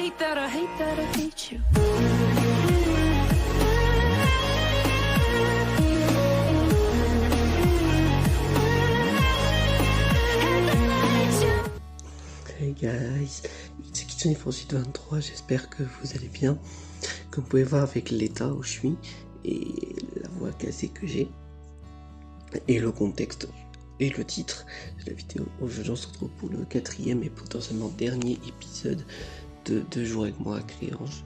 hate that, I hate that, I hate you. Hey guys, c'est Kitsune Franchise 23, j'espère que vous allez bien. Comme vous pouvez voir avec l'état où je suis et la voix cassée que j'ai et le contexte et le titre de la vidéo, aujourd'hui on se retrouve pour le 4e et potentiellement dernier épisode de 2 jours avec moi à Créange,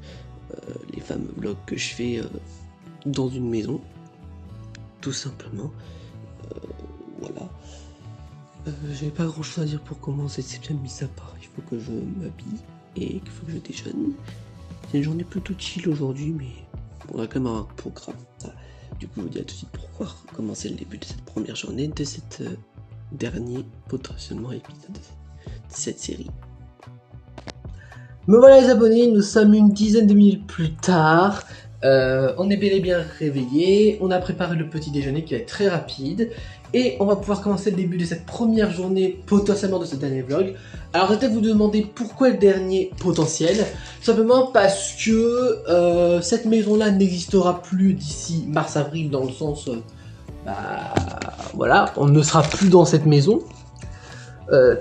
les fameux vlogs que je fais dans une maison, tout simplement. Voilà. J'avais pas grand chose à dire pour commencer, c'est bien mis à part. Il faut que je m'habille et qu'il faut que je déjeune. C'est une journée plutôt chill aujourd'hui, mais on va quand même avoir un programme. Voilà. Du coup, je vous dis à tout de suite pourquoi commencer le début de cette première journée de cette dernier potentiellement épisode de cette série. Me voilà les abonnés, nous sommes une dizaine de minutes plus tard. On est bel et bien réveillé, on a préparé le petit déjeuner qui est très rapide et on va pouvoir commencer le début de cette première journée potentiellement de ce dernier vlog. Alors peut-être vous demander pourquoi le dernier potentiel, simplement parce que cette maison là n'existera plus d'ici mars-avril, dans le sens voilà, on ne sera plus dans cette maison.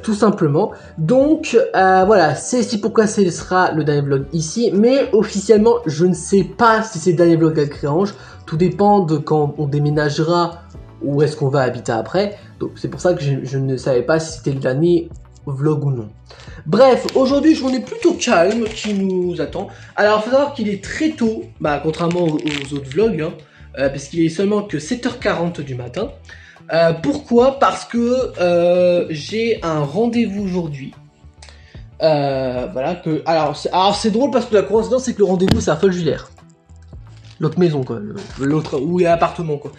Tout simplement. Donc voilà, c'est ici pourquoi ce sera le dernier vlog ici, mais officiellement je ne sais pas si c'est le dernier vlog à Créange, tout dépend de quand on déménagera, où est-ce qu'on va habiter après, donc c'est pour ça que je ne savais pas si c'était le dernier vlog ou non. Bref, aujourd'hui journée plutôt calme qui nous attend. Alors il faut savoir qu'il est très tôt, contrairement aux autres vlogs, hein, parce qu'il est seulement que 7h40 du matin. Pourquoi? Parce que j'ai un rendez-vous aujourd'hui. Voilà que. Alors c'est drôle parce que la coïncidence c'est que le rendez-vous c'est à Folgevillers. L'autre maison quoi, l'autre où il y a l'appartement quoi.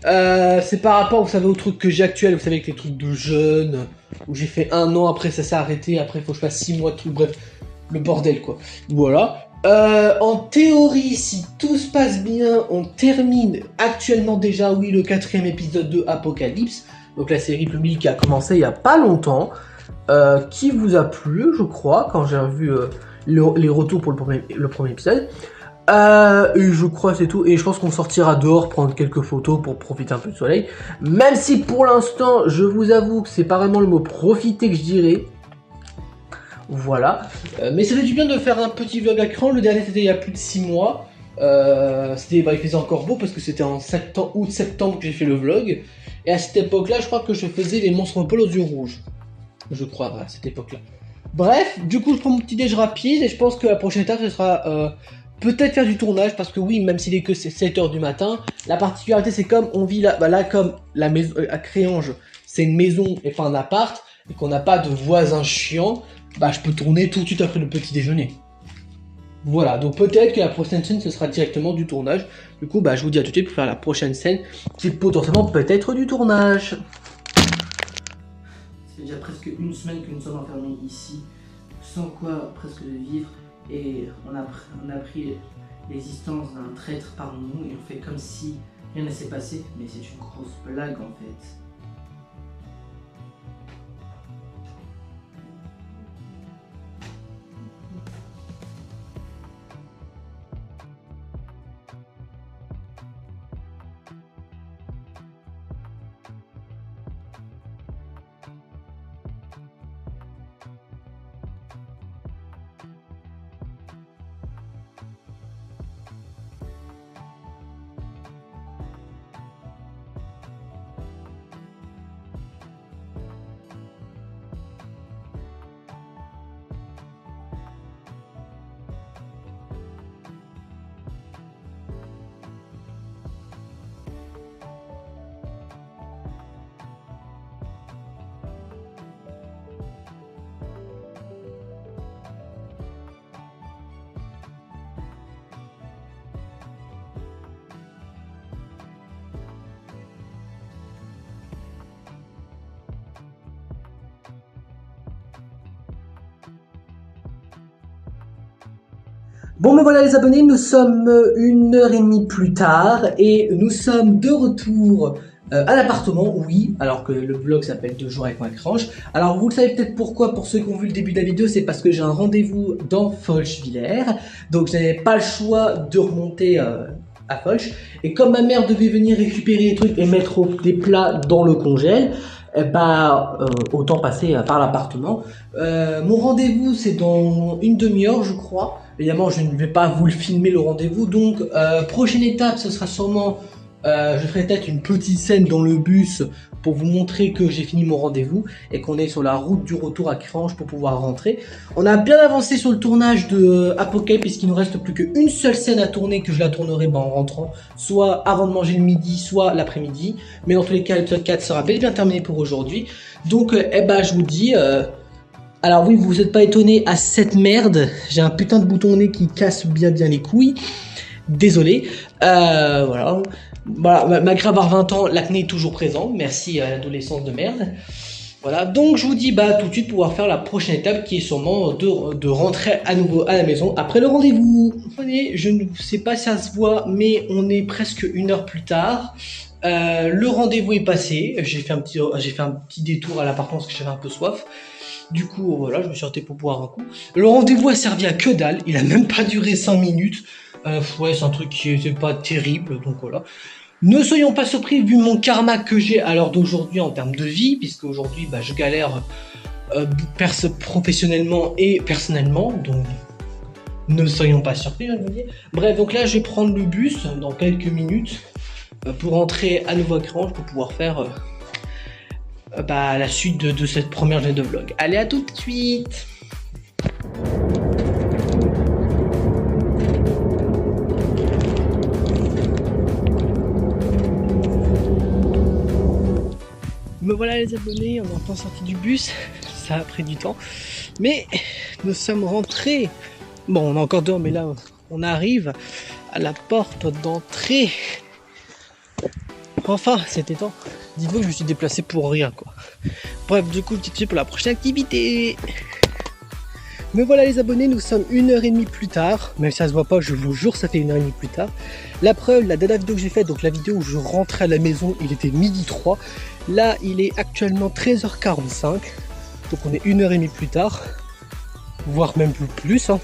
C'est par rapport, vous savez, au truc que j'ai actuel, vous savez, avec les trucs de jeunes, où j'ai fait 1 an, après ça s'est arrêté, après il faut que je fasse 6 mois de trucs, bref, le bordel quoi. Voilà. En théorie, si tout se passe bien, on termine actuellement déjà, oui, le 4e épisode de Apocalypse, donc la série publique qui a commencé il y a pas longtemps, qui vous a plu, je crois, quand j'ai vu les retours pour le premier épisode. Et je crois c'est tout, et je pense qu'on sortira dehors prendre quelques photos pour profiter un peu du soleil, même si pour l'instant, je vous avoue que c'est pas vraiment le mot profiter que je dirais. Voilà, mais ça fait du bien de faire un petit vlog à cran. Le dernier c'était il y a plus de 6 mois. Il faisait encore beau parce que c'était en août-septembre que j'ai fait le vlog. Et à cette époque là je crois que je faisais les monstres polo aux yeux rouges. Je crois, à cette époque là. Bref, du coup je prends mon petit déj rapide et je pense que la prochaine étape ce sera peut-être faire du tournage. Parce que oui, même s'il est que 7h du matin, la particularité c'est comme on vit là, comme la maison à Créange, c'est une maison et pas un appart, et qu'on n'a pas de voisins chiants, je peux tourner tout de suite après le petit déjeuner. Voilà, donc peut-être que la prochaine scène ce sera directement du tournage. Du coup je vous dis à tout de suite pour faire la prochaine scène qui est potentiellement peut-être du tournage. C'est déjà presque une semaine que nous sommes enfermés ici, sans quoi presque de vivre, et on a pris l'existence d'un traître parmi nous et on fait comme si rien ne s'est passé, mais c'est une grosse blague en fait. Bon mais voilà les abonnés, nous sommes 1h30 plus tard et nous sommes de retour Un appartement, oui, alors que le vlog s'appelle 2 jours avec Macrange. Alors vous le savez peut-être pourquoi, pour ceux qui ont vu le début de la vidéo, c'est parce que j'ai un rendez-vous dans Folchvillers. Donc je n'avais pas le choix de remonter à Folch. Et comme ma mère devait venir récupérer les trucs et mettre des plats dans le congèle, autant passer par l'appartement. Mon rendez-vous c'est dans une demi-heure je crois. Évidemment je ne vais pas vous le filmer le rendez-vous. Donc prochaine étape ce sera sûrement... je ferai peut-être une petite scène dans le bus pour vous montrer que j'ai fini mon rendez-vous et qu'on est sur la route du retour à Crange pour pouvoir rentrer. On a bien avancé sur le tournage de Apocalypse puisqu'il nous reste plus qu'une seule scène à tourner, que je la tournerai en rentrant, soit avant de manger le midi, soit l'après-midi. Mais dans tous les cas, l'épisode 4 sera bel et bien terminé pour aujourd'hui. Donc, je vous dis... Alors oui, vous n'êtes pas étonnés à cette merde. J'ai un putain de bouton nez qui casse bien les couilles. Désolé. Voilà. Voilà, malgré avoir 20 ans, l'acné est toujours présent. Merci à l'adolescence de merde. Voilà, donc je vous dis tout de suite pouvoir faire la prochaine étape qui est sûrement de rentrer à nouveau à la maison après le rendez-vous. Voyez, je ne sais pas si ça se voit, mais on est presque 1 heure plus tard. Le rendez-vous est passé. J'ai fait un petit détour à l'appartement parce que j'avais un peu soif. Du coup, voilà, je me suis arrêté pour boire un coup. Le rendez-vous a servi à que dalle. Il a même pas duré 5 minutes. Ouais, c'est un truc qui était pas terrible, donc voilà. Ne soyons pas surpris vu mon karma que j'ai à l'heure d'aujourd'hui en termes de vie, puisque aujourd'hui je galère professionnellement et personnellement, donc ne soyons pas surpris, je veux dire. Bref, donc là je vais prendre le bus dans quelques minutes pour rentrer à nouveau à Crange pour pouvoir faire la suite de cette première journée de vlog. Allez, à tout de suite. Me voilà les abonnés, on est enfin sorti du bus, ça a pris du temps, mais nous sommes rentrés. Bon, on est encore dehors, mais là on arrive à la porte d'entrée. Enfin, c'était temps. Dites-vous que je me suis déplacé pour rien, quoi. Bref, du coup, tout de suite pour la prochaine activité. Me voilà les abonnés, nous sommes 1h30 plus tard. Même si ça se voit pas, je vous jure, ça fait 1h30 plus tard. La preuve, la dernière vidéo que j'ai faite, donc la vidéo où je rentrais à la maison, il était 12h03. Là, il est actuellement 13h45. Donc on est 1h30 plus tard. Voire même plus. Hein.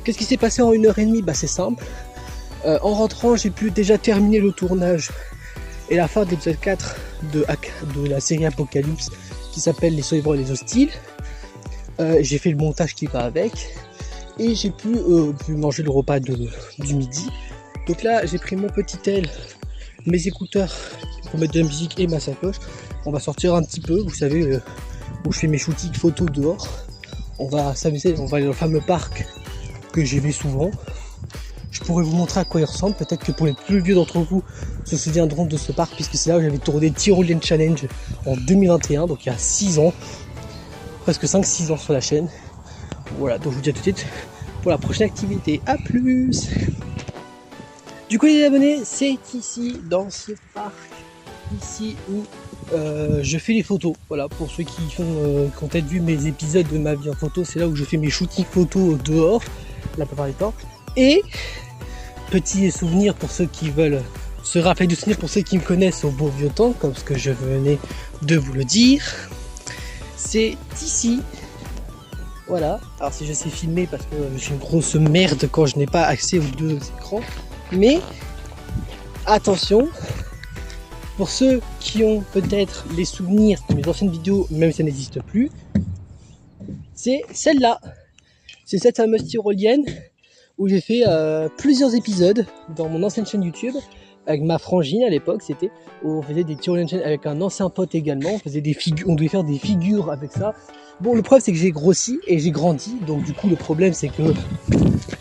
Qu'est-ce qui s'est passé en 1h30 ? C'est simple. En rentrant, j'ai pu déjà terminer le tournage et la fin de l'épisode 4 de la série Apocalypse qui s'appelle Les Survivants et les Hostiles. J'ai fait le montage qui va avec et j'ai pu manger le repas du midi. Donc là j'ai pris mon petit tel, mes écouteurs pour mettre de la musique et ma sacoche. On va sortir un petit peu, vous savez, où je fais mes shootings photos dehors. On va s'amuser, on va aller dans le fameux parc que j'y vais souvent. Je pourrais vous montrer à quoi il ressemble, peut-être que pour les plus vieux d'entre vous se souviendront de ce parc puisque c'est là où j'avais tourné Tyrolian Challenge en 2021, donc il y a 6 ans. Presque 5-6 ans sur la chaîne. Voilà, donc je vous dis à tout de suite pour la prochaine activité. A plus. Du coup les abonnés, c'est ici dans ce parc, ici où je fais les photos. Voilà, pour ceux qui ont peut-être vu mes épisodes de ma vie en photo, c'est là où je fais mes shootings photos dehors, la plupart du temps. Et petit souvenir pour ceux qui veulent se rappeler de souvenirs, pour ceux qui me connaissent au beau vieux temps, comme ce que je venais de vous le dire. C'est ici, voilà. Alors si je sais filmer parce que je suis une grosse merde quand je n'ai pas accès aux 2 écrans, mais attention, pour ceux qui ont peut-être les souvenirs de mes anciennes vidéos, même si ça n'existe plus, c'est celle-là, c'est cette fameuse tyrolienne où j'ai fait plusieurs épisodes dans mon ancienne chaîne YouTube. Avec ma frangine à l'époque, c'était où on faisait des Tyrolian Challenge avec un ancien pote également. On faisait des figures, on devait faire des figures avec ça. Bon, le problème c'est que j'ai grossi et j'ai grandi, donc du coup le problème c'est que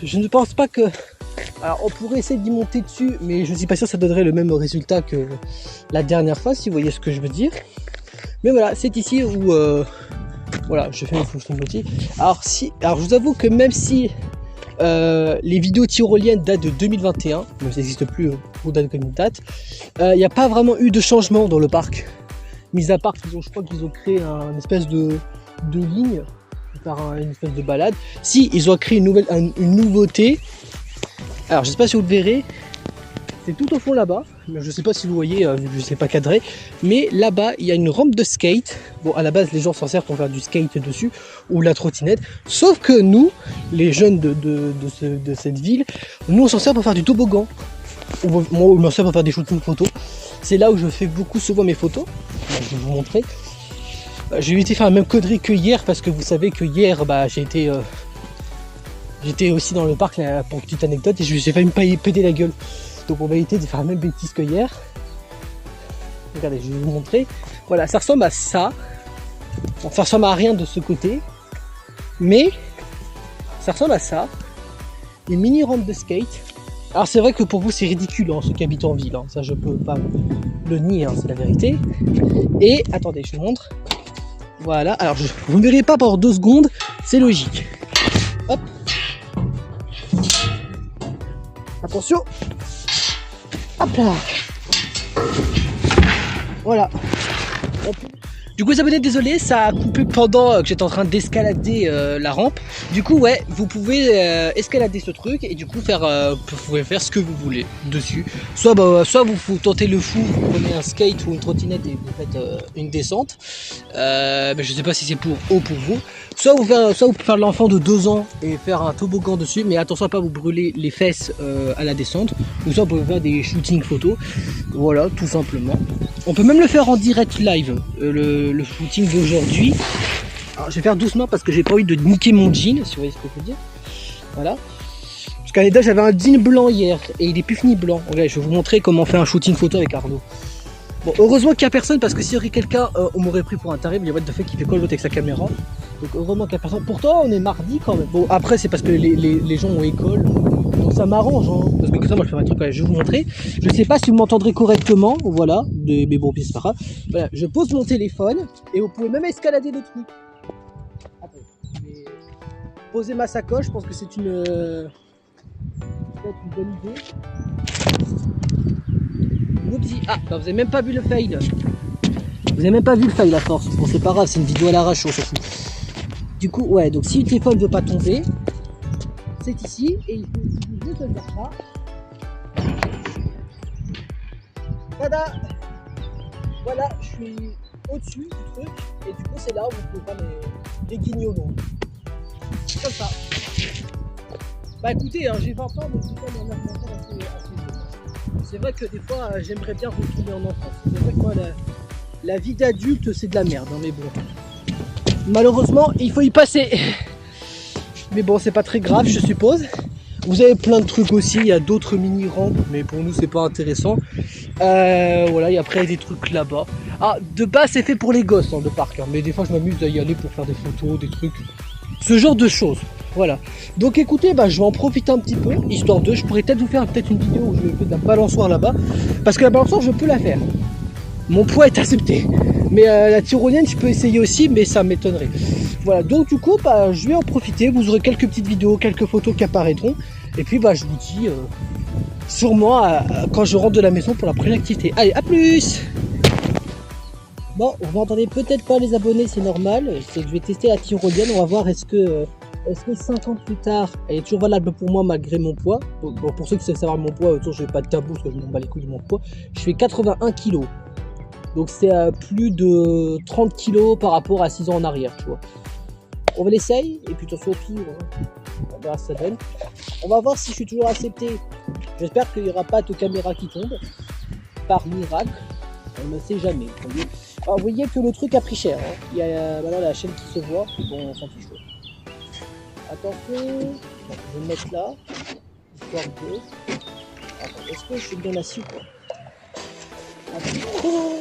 je ne pense pas que. Alors on pourrait essayer d'y monter dessus, mais je ne suis pas sûr que ça donnerait le même résultat que la dernière fois, si vous voyez ce que je veux dire. Mais voilà, c'est ici où voilà, je fais mes fonctions de métier. Alors je vous avoue que même si les vidéos tyroliennes datent de 2021, mais ça n'existe plus pour date comme une date. Il n'y a pas vraiment eu de changement dans le parc, mis à part je crois qu'ils ont créé une espèce de ligne pour faire une espèce de balade. Si, ils ont créé une nouveauté. Alors je sais pas si vous le verrez, c'est tout au fond là-bas. Je sais pas si vous voyez, vu que je sais pas cadrer. Mais là-bas, il y a une rampe de skate. Bon, à la base, les gens s'en servent pour faire du skate dessus ou la trottinette. Sauf que nous, les jeunes de cette ville, nous on s'en sert pour faire du toboggan. Moi, on m'en sert pour faire des shootings photos. C'est là où je fais beaucoup souvent mes photos. Je vais vous montrer. J'ai été faire la même connerie que hier parce que vous savez que hier, j'étais aussi dans le parc là, pour une petite anecdote et j'ai failli me péter la gueule. Donc on va éviter de faire la même bêtise que hier. Regardez, je vais vous montrer. Voilà, ça ressemble à ça. Bon, ça ressemble à rien de ce côté. Mais ça ressemble à ça. Une mini rampe de skate. Alors c'est vrai que pour vous c'est ridicule, hein, ceux qui habitent en ville. Hein. Ça je peux pas le nier, hein, c'est la vérité. Et attendez, je vous montre. Voilà, alors vous ne verrez pas pendant 2 secondes, c'est logique. Hop. Attention. Hop là. Voilà. Hop. Du coup, les abonnés, désolé, ça a coupé pendant que j'étais en train d'escalader la rampe. Du coup, ouais, vous pouvez escalader ce truc et du coup vous pouvez faire ce que vous voulez dessus. Soit vous tentez le fou, vous prenez un skate ou une trottinette et vous faites une descente. Je sais pas si c'est pour vous. Soit vous pouvez faire l'enfant de 2 ans et faire un toboggan dessus, mais attention à pas vous brûler les fesses à la descente. Ou soit vous pouvez faire des shootings photos. Voilà, tout simplement. On peut même le faire en direct live, le shooting d'aujourd'hui. Alors je vais faire doucement parce que j'ai pas envie de niquer mon jean, si vous voyez ce que je veux dire. Voilà. Parce qu'à l'état j'avais un jean blanc hier et il est plus fini blanc. Okay, je vais vous montrer comment faire un shooting photo avec Arnaud. Bon, heureusement qu'il n'y a personne parce que s'il y aurait quelqu'un, on m'aurait pris pour un taré. Mais il y a de fait qui fait quoi l'autre avec sa caméra. Donc heureusement qu'il n'y a personne. Pourtant on est mardi quand même. Bon après c'est parce que les gens ont école. Donc ça m'arrange, hein, parce que comme ça moi je ferai un truc, je vais vous montrer. Je sais pas si vous m'entendrez correctement, voilà, mais bon c'est pas grave. Voilà, je pose mon téléphone et vous pouvez même escalader le truc. Attends, je vais poser ma sacoche, je pense que c'est une bonne idée. Oupsie. Ah, bah vous avez même pas vu le fail. Vous avez même pas vu le fail à force. Bon c'est pas grave, c'est une vidéo à l'arrache, on s'en fout. Du coup, ouais, donc si le téléphone ne veut pas tomber, c'est ici et il faut juste le faire ça. Tada! Voilà, je suis au-dessus du truc et du coup c'est là où vous pouvez faire les guignols. Comme ça. Bah écoutez, hein, j'ai 20 ans mais c'est quand même un enfant assez jeune. C'est vrai que des fois j'aimerais bien retourner en enfance. C'est vrai que moi la vie d'adulte c'est de la merde, hein, mais bon. Malheureusement il faut y passer. Mais bon, c'est pas très grave, je suppose. Vous avez plein de trucs aussi, il y a d'autres mini-rampes, mais pour nous, c'est pas intéressant. Voilà, et après, il y a des trucs là-bas. Ah, de base, c'est fait pour les gosses, hein, le parc. Hein, mais des fois, je m'amuse à y aller pour faire des photos, des trucs. Ce genre de choses. Voilà. Donc, écoutez, je vais en profiter un petit peu, histoire de... Je pourrais peut-être vous faire une vidéo où je vais faire de la balançoire là-bas. Parce que la balançoire, je peux la faire. Mon poids est accepté. Mais la tyrolienne, je peux essayer aussi, mais ça m'étonnerait. Voilà, donc du coup, je vais en profiter. Vous aurez quelques petites vidéos, quelques photos qui apparaîtront. Et puis, je vous dis sûrement quand je rentre de la maison pour la prochaine activité. Allez, à plus! Bon, vous n'entendez peut-être pas les abonnés, c'est normal. C'est que je vais tester la tyrolienne. On va voir est-ce que 5 ans plus tard, elle est toujours valable pour moi malgré mon poids. Bon, pour ceux qui savent savoir mon poids, autour, je n'ai pas de tabou parce que je m'en bats les couilles de mon poids. Je fais 81 kg. Donc c'est à plus de 30 kg par rapport à 6 ans en arrière, tu vois. On va l'essayer, et puis de toute façon, on verra ce que ça donne. On va voir si je suis toujours accepté. J'espère qu'il n'y aura pas de caméra qui tombe, par miracle. On ne sait jamais. Alors, vous voyez que le truc a pris cher. Hein. Il y a maintenant la chaîne qui se voit, bon, on s'en fiche. Attention, je vais me mettre là, histoire de... Attends, est-ce que je suis bien assis ou quoi? Attention.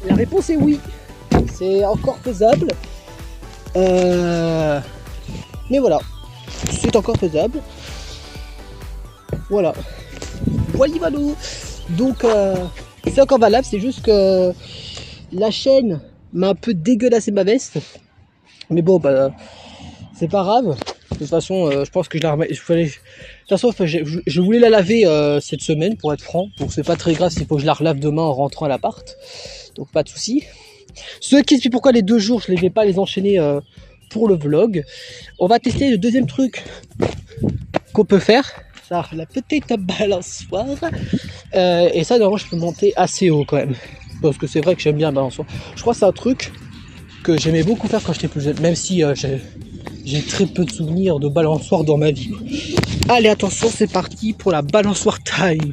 La réponse est oui, c'est encore faisable. Mais voilà, c'est encore faisable. Voilà. Voilà. Donc c'est encore valable, c'est juste que la chaîne m'a un peu dégueulassé ma veste. Mais bon, c'est pas grave. De toute façon, je pense que je la remets. De toute façon, je voulais la laver cette semaine, pour être franc. Donc c'est pas très grave s'il faut que je la relave demain en rentrant à l'appart. Donc pas de souci. Ceux qui expliquent pourquoi les 2 jours, je ne vais pas les enchaîner pour le vlog. On va tester le deuxième truc qu'on peut faire. Ça, la petite balançoire. Et ça, normalement, je peux monter assez haut quand même. Parce que c'est vrai que j'aime bien la balançoire. Je crois que c'est un truc que j'aimais beaucoup faire quand j'étais plus jeune. Même si j'ai très peu de souvenirs de balançoire dans ma vie. Allez, attention, c'est parti pour la balançoire time.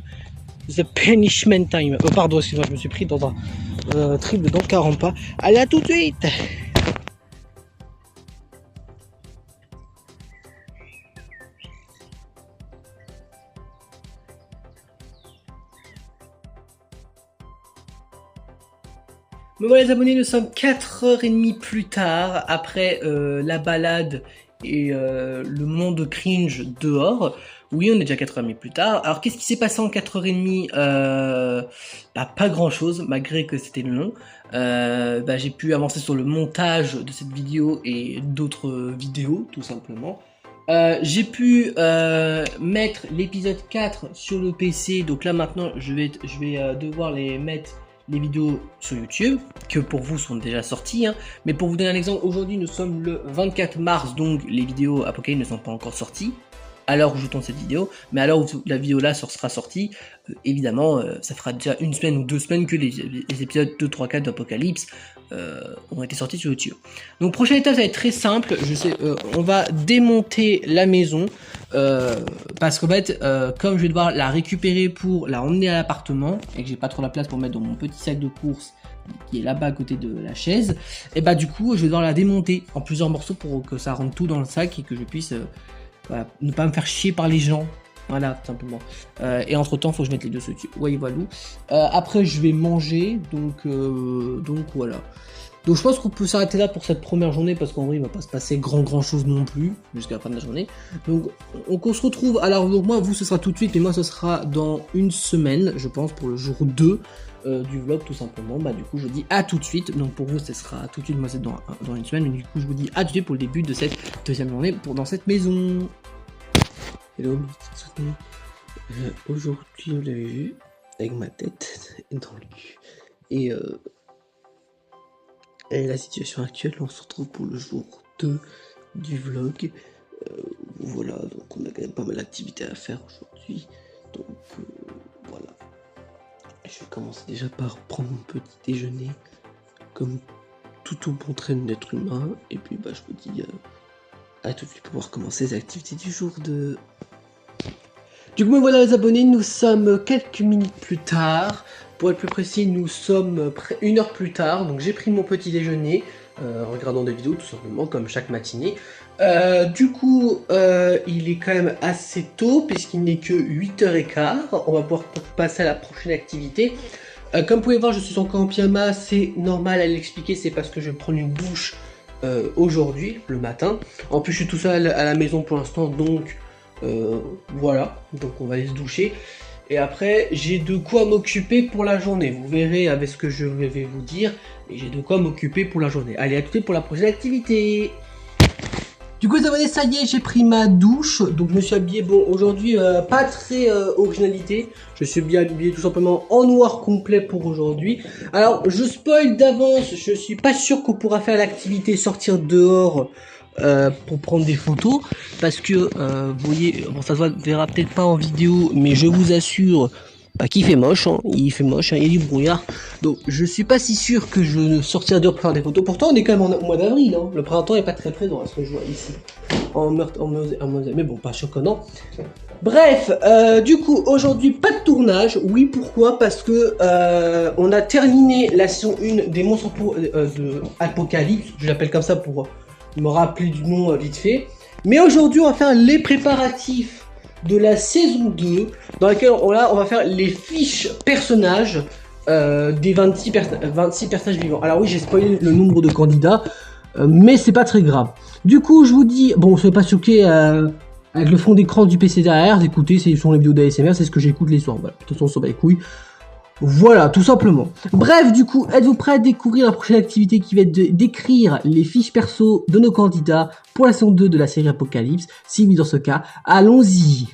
The punishment time. Pardon, excusez-moi, je me suis pris dans un triple dans 40 pas. Allez, à tout de suite. Mais voilà les abonnés, nous sommes 4h30 plus tard, après la balade et le moment de cringe dehors. Oui, on est déjà 4h30 plus tard. Alors qu'est-ce qui s'est passé en 4h30 pas grand chose, malgré que c'était long. J'ai pu avancer sur le montage de cette vidéo et d'autres vidéos, tout simplement. J'ai pu mettre l'épisode 4 sur le PC, donc là maintenant je vais devoir les mettre les vidéos sur YouTube, que pour vous sont déjà sorties, hein. Mais pour vous donner un exemple, aujourd'hui nous sommes le 24 mars, donc les vidéos Apocalypse ne sont pas encore sorties, à l'heure où je tourne cette vidéo, mais à l'heure où la vidéo là sera sortie, évidemment, ça fera déjà 1 semaine ou 2 semaines que les épisodes 2, 3, 4 d'Apocalypse ont été sortis sur YouTube. Donc prochaine étape, ça va être très simple, on va démonter la maison, parce qu'en fait, comme je vais devoir la récupérer pour la emmener à l'appartement, et que j'ai pas trop la place pour mettre dans mon petit sac de course, qui est là-bas à côté de la chaise, et du coup, je vais devoir la démonter en plusieurs morceaux pour que ça rentre tout dans le sac et que je puisse voilà, ne pas me faire chier par les gens. Voilà, tout simplement. Et entre temps, il faut que je mette les deux dessus. Ouais, voilà. Après, je vais manger, donc voilà. Donc je pense qu'on peut s'arrêter là pour cette première journée, parce qu'en vrai, il va pas se passer grand chose non plus jusqu'à la fin de la journée. Donc on se retrouve. Alors donc moi, vous, ce sera tout de suite, mais moi, ce sera dans 1 semaine, je pense, pour le jour 2 du vlog, tout simplement. Du coup, je vous dis à tout de suite. Donc pour vous, ce sera tout de suite. Moi, c'est dans 1 semaine. Mais du coup, je vous dis à tout de suite pour le début de cette deuxième journée dans cette maison. Hello, aujourd'hui, vous l'avez vu, avec ma tête dans le cul. Et la situation actuelle, on se retrouve pour le jour 2 du vlog. Voilà, donc on a quand même pas mal d'activités à faire aujourd'hui. Donc voilà. Je vais commencer déjà par prendre mon petit déjeuner, comme tout au bon train d'être humain. Et puis je vous dis à tout de suite pour pouvoir commencer les activités du jour 2. Du coup, voilà les abonnés, nous sommes quelques minutes plus tard. Pour être plus précis, nous sommes 1 heure plus tard. Donc j'ai pris mon petit déjeuner, regardant des vidéos tout simplement, comme chaque matinée. Du coup, il est quand même assez tôt, puisqu'il n'est que 8h15. On va pouvoir passer à la prochaine activité. Comme vous pouvez voir, je suis encore en pyjama, c'est normal à l'expliquer, c'est parce que je vais prendre une douche aujourd'hui, le matin. En plus, je suis tout seul à la maison pour l'instant, donc voilà, donc on va aller se doucher. Et après, j'ai de quoi m'occuper pour la journée. Vous verrez avec ce que je vais vous dire, et j'ai de quoi m'occuper pour la journée. Allez, à tout de suite pour la prochaine activité. Du coup les abonnés, ça y est, j'ai pris ma douche, donc je me suis habillé, bon aujourd'hui pas très originalité, je suis bien habillé tout simplement en noir complet pour aujourd'hui. Alors je spoil d'avance, je suis pas sûr qu'on pourra faire l'activité sortir dehors pour prendre des photos, parce que vous voyez, bon ça se verra peut-être pas en vidéo, mais je vous assure qu'il fait moche, hein. Il fait moche, hein. Il y a du brouillard, donc je suis pas si sûr que je ne sortirai dehors pour faire des photos. Pourtant on est quand même au mois d'avril, hein. Le printemps est pas très présent à ce que je vois ici, mais bon, pas choquant. Bref, du coup aujourd'hui pas de tournage. Oui, pourquoi? Parce que on a terminé la saison 1 des monstres de Apocalypse, je l'appelle comme ça pour me rappeler du nom vite fait. Mais aujourd'hui on va faire les préparatifs de la saison 2, dans laquelle on va faire les fiches personnages des 26 personnages vivants. Alors oui, j'ai spoilé le nombre de candidats, mais c'est pas très grave. Du coup, je vous dis, bon, soyez pas choqués avec le fond d'écran du PC derrière, écoutez, ce sont les vidéos d'ASMR, c'est ce que j'écoute les soirs. Voilà, de toute façon, on s'en bat les couilles. Voilà, tout simplement. Bref, du coup, êtes-vous prêts à découvrir la prochaine activité qui va être d'écrire les fiches perso de nos candidats pour la saison 2 de la série Apocalypse? Si oui, dans ce cas, allons-y.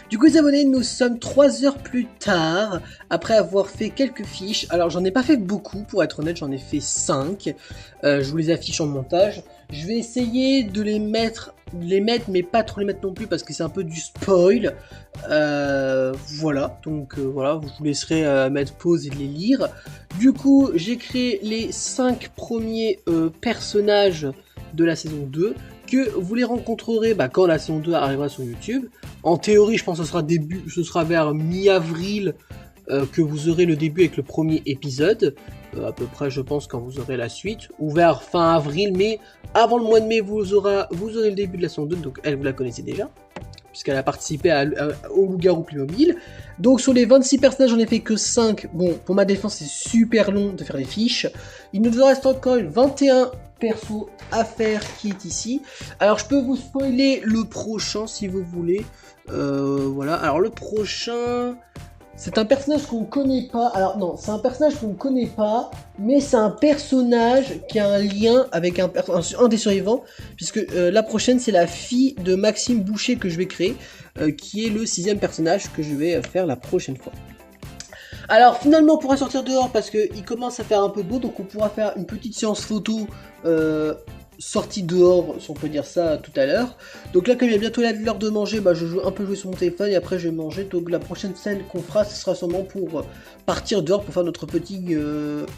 Du coup les abonnés, nous sommes 3 heures plus tard, après avoir fait quelques fiches. Alors j'en ai pas fait beaucoup, pour être honnête, j'en ai fait 5. Je vous les affiche en montage. Je vais essayer de les mettre, mais pas trop les mettre non plus, parce que c'est un peu du spoil. Voilà, donc voilà, je vous laisserai mettre pause et les lire. Du coup, j'ai créé les 5 premiers personnages de la saison 2, que vous les rencontrerez quand la saison 2 arrivera sur YouTube. En théorie, je pense que ce sera vers mi-avril que vous aurez le début avec le premier épisode. À peu près, je pense, quand vous aurez la suite. Ou vers fin avril, mais avant le mois de mai, vous aurez le début de la saison 2. Donc elle, vous la connaissez déjà, puisqu'elle a participé au Loup-Garou Playmobil. Donc sur les 26 personnages, j'en ai fait que 5. Bon, pour ma défense, c'est super long de faire les fiches. Il nous reste encore 21 perso à faire qui est ici. Alors je peux vous spoiler le prochain si vous voulez. Voilà, alors le prochain, c'est un personnage qu'on connaît pas. Alors non, c'est un personnage qu'on ne connaît pas, mais c'est un personnage qui a un lien avec un des survivants, puisque la prochaine c'est la fille de Maxime Boucher que je vais créer, qui est le 6e personnage que je vais faire la prochaine fois. Alors finalement on pourra sortir dehors parce qu'il commence à faire un peu beau, donc on pourra faire une petite séance photo sortie dehors, si on peut dire ça, tout à l'heure. Donc là comme il y a bientôt l'heure de manger, je joue un peu jouer sur mon téléphone et après je vais manger. Donc la prochaine scène qu'on fera, ce sera sûrement pour partir dehors pour faire notre petite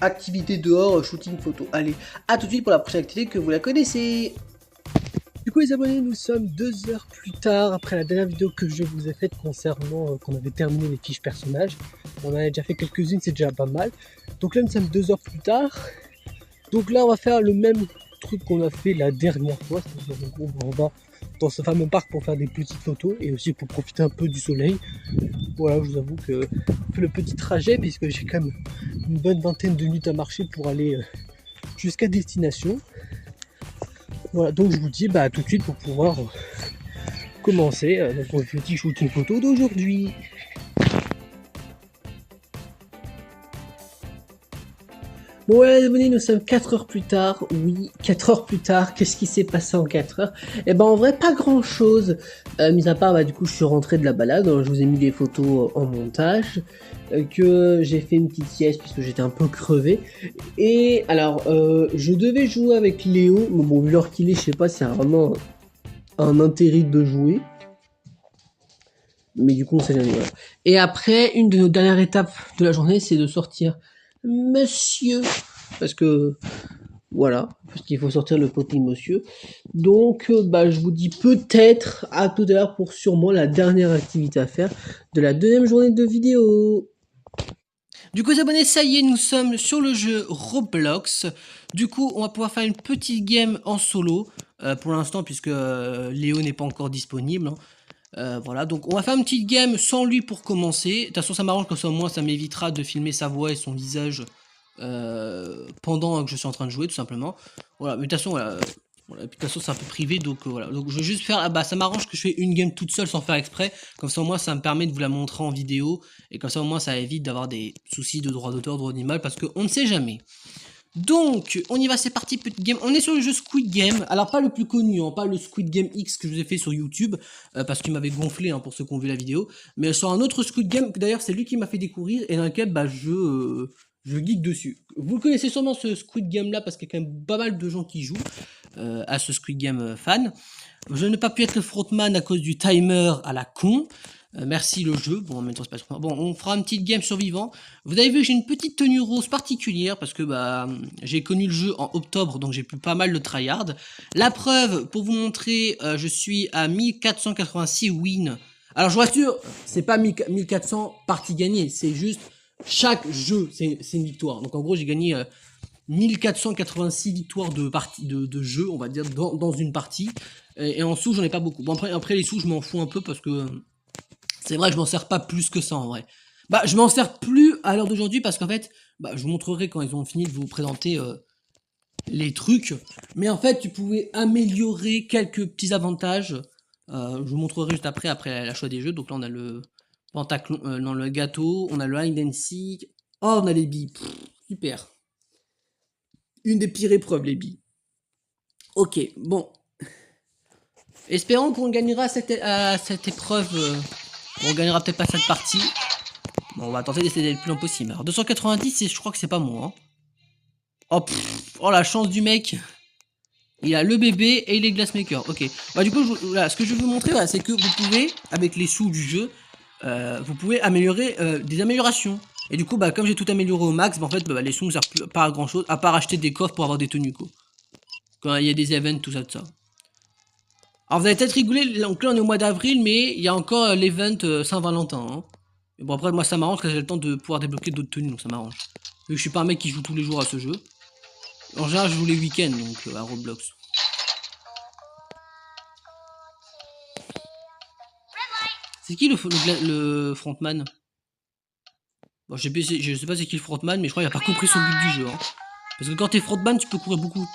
activité dehors, shooting photo. Allez, à tout de suite pour la prochaine activité que vous la connaissez. Du coup les abonnés, nous sommes 2 heures plus tard après la dernière vidéo que je vous ai faite concernant qu'on avait terminé les fiches personnages. On en a déjà fait quelques-unes, c'est déjà pas mal. Donc là nous sommes 2 heures plus tard. Donc là on va faire le même truc qu'on a fait la dernière fois, c'est-à-dire en gros on va dans ce fameux parc pour faire des petites photos et aussi pour profiter un peu du soleil. Voilà, je vous avoue que le petit trajet, puisque j'ai quand même une bonne vingtaine de minutes à marcher pour aller jusqu'à destination. Voilà, donc je vous dis à tout de suite pour pouvoir commencer notre petit shooting photo d'aujourd'hui. Bon ouais les abonnés, nous sommes 4 heures plus tard. Oui, 4 heures plus tard, qu'est-ce qui s'est passé en 4 heures? Eh ben en vrai pas grand chose, mis à part du coup je suis rentré de la balade, je vous ai mis des photos en montage, que j'ai fait une petite sieste puisque j'étais un peu crevé. Et alors je devais jouer avec Léo, mais bon vu l'heure qu'il est, je sais pas si c'est vraiment un intérêt de jouer. Mais du coup on sait jamais, voilà. Et après, une de nos dernières étapes de la journée, c'est de sortir Monsieur, parce que voilà, parce qu'il faut sortir le petit monsieur. Donc je vous dis peut-être à tout à l'heure pour sûrement la dernière activité à faire de la deuxième journée de vidéo. Du coup les abonnés, ça y est, nous sommes sur le jeu Roblox. Du coup on va pouvoir faire une petite game en solo pour l'instant, puisque Léo n'est pas encore disponible, hein. Voilà, donc on va faire une petite game sans lui pour commencer. De toute façon ça m'arrange, comme ça au moins ça m'évitera de filmer sa voix et son visage pendant que je suis en train de jouer, tout simplement. Voilà, mais de toute façon voilà, de toute façon c'est un peu privé, donc voilà. Donc je vais juste faire, ça m'arrange que je fais une game toute seule sans faire exprès, comme ça au moins ça me permet de vous la montrer en vidéo, et comme ça au moins ça évite d'avoir des soucis de droit d'auteur, droit d'animal, parce qu'on ne sait jamais. Donc, on y va, c'est parti, petite game. On est sur le jeu Squid Game. Alors, pas le plus connu, hein, pas le Squid Game X que je vous ai fait sur YouTube, parce qu'il m'avait gonflé, hein, pour ceux qui ont vu la vidéo. Mais sur un autre Squid Game, d'ailleurs, c'est lui qui m'a fait découvrir, et dans lequel, je geek dessus. Vous connaissez sûrement ce Squid Game là, parce qu'il y a quand même pas mal de gens qui jouent à ce Squid Game fan. Je n'ai pas pu être le frontman à cause du timer à la con. Merci le jeu. Bon, en même temps, c'est pas trop. Bon, on fera une petite game survivant. Vous avez vu, j'ai une petite tenue rose particulière parce que j'ai connu le jeu en octobre, donc j'ai pu pas mal de tryhard. La preuve, pour vous montrer, je suis à 1486 wins. Alors, je vous rassure, c'est pas 1400 parties gagnées, c'est juste chaque jeu, c'est une victoire. Donc, en gros, j'ai gagné 1486 victoires de jeu, on va dire, dans une partie. Et en sous, j'en ai pas beaucoup. Bon, après les sous, je m'en fous un peu parce que c'est vrai que je m'en sers pas plus que ça en vrai. Bah, je m'en sers plus à l'heure d'aujourd'hui parce qu'en fait, bah, je vous montrerai quand ils ont fini de vous présenter les trucs. Mais en fait, tu pouvais améliorer quelques petits avantages. Je vous montrerai juste après la choix des jeux. Donc là, on a le pentaclon, dans le gâteau, on a le hide and seek. Oh, on a les billes. Pff, super. Une des pires épreuves, les billes. Ok, bon. Espérons qu'on gagnera cette épreuve. On gagnera peut-être pas cette partie. Bon, on va tenter d'essayer d'aller le plus long possible. Alors, 290, je crois que c'est pas moi. Hein. Oh, oh, la chance du mec. Il a le bébé et les glassmakers. Ok. Bah, du coup, voilà, ce que je vais vous montrer, voilà, c'est que vous pouvez, avec les sous du jeu, vous pouvez améliorer des améliorations. Et du coup, bah, comme j'ai tout amélioré au max, bah, en fait, bah, les sous ne servent plus, pas à grand chose, à part acheter des coffres pour avoir des tenues, quoi. Quand il y a des events, tout ça, tout ça. Alors, vous allez peut-être rigoler, donc là, on est au mois d'avril, mais il y a encore l'event Saint-Valentin. Hein. Mais bon, après, moi, ça m'arrange parce que j'ai le temps de pouvoir débloquer d'autres tenues, donc ça m'arrange. Vu que je suis pas un mec qui joue tous les jours à ce jeu. En général, je joue les week-ends, donc à Roblox. C'est qui le frontman? Bon, je sais pas c'est qui le frontman, mais je crois qu'il a pas compris son but du jeu. Hein. Parce que quand t'es frontman, tu peux courir beaucoup